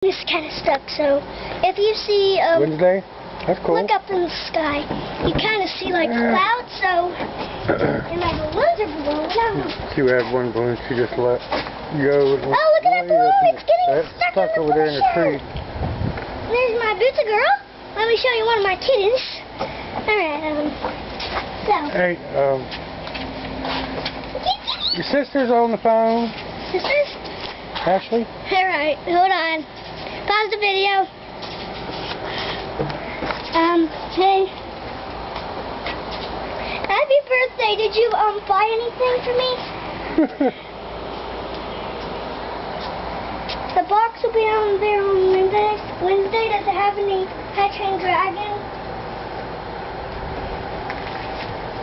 This kind of stuck, so if you see Wednesday, that's cool. Look up in the sky, you kind of see like clouds, so and my balloons are blowing out. She had one balloon she just let go. Oh, look at that balloon! It's getting stuck over there in the tree. There's my Bootsy girl. Let me show you one of my kittens. Alright, so. Hey, your sister's on the phone. Sisters? Ashley? Alright, hold on. Pause the video. Hey. Happy birthday. Did you buy anything for me? The box will be on there on Wednesday. Does it have any hatching dragon?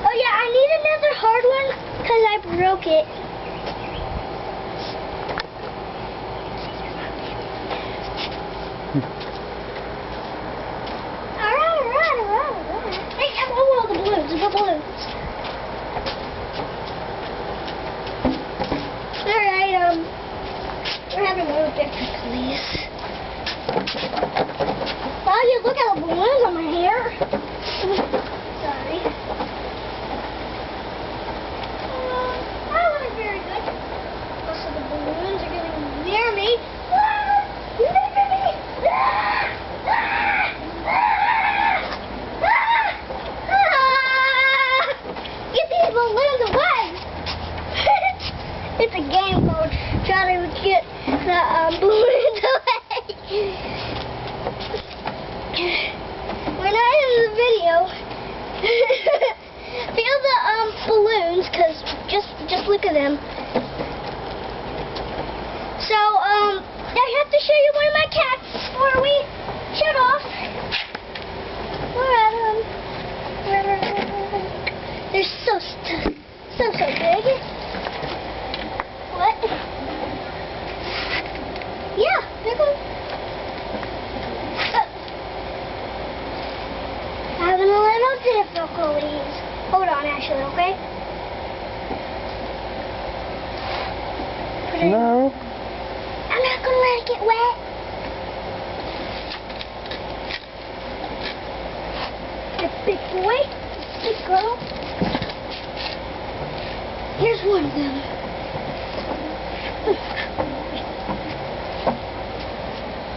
Oh yeah, I need another hard one because I broke it. Alright. Hey, the balloons. Alright, we're having little difficulties. Oh, you look at the balloons on my hair. Sorry. That wasn't very good. Also, the balloons are getting near me. Get these balloons away! It's a game mode. Try to get the balloons away. We're not in the video. Feel the balloons, cause just look at them. So I have to show you one of my cats before we shut off. They're so big. What? Yeah, they're good. Having a little difficulties. Hold on, Ashley, okay? No. I'm not gonna let it get wet. The big boy, big girl. Here's one of them.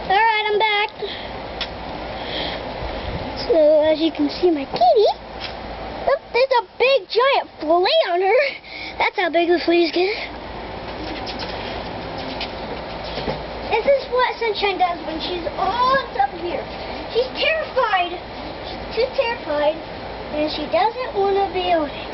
Alright, I'm back. So, as you can see, my kitty. Look, there's a big giant flea on her. That's how big the fleas get. This is what Sunshine does when she's all up here. She's terrified. She's too terrified, and she doesn't want to be on it.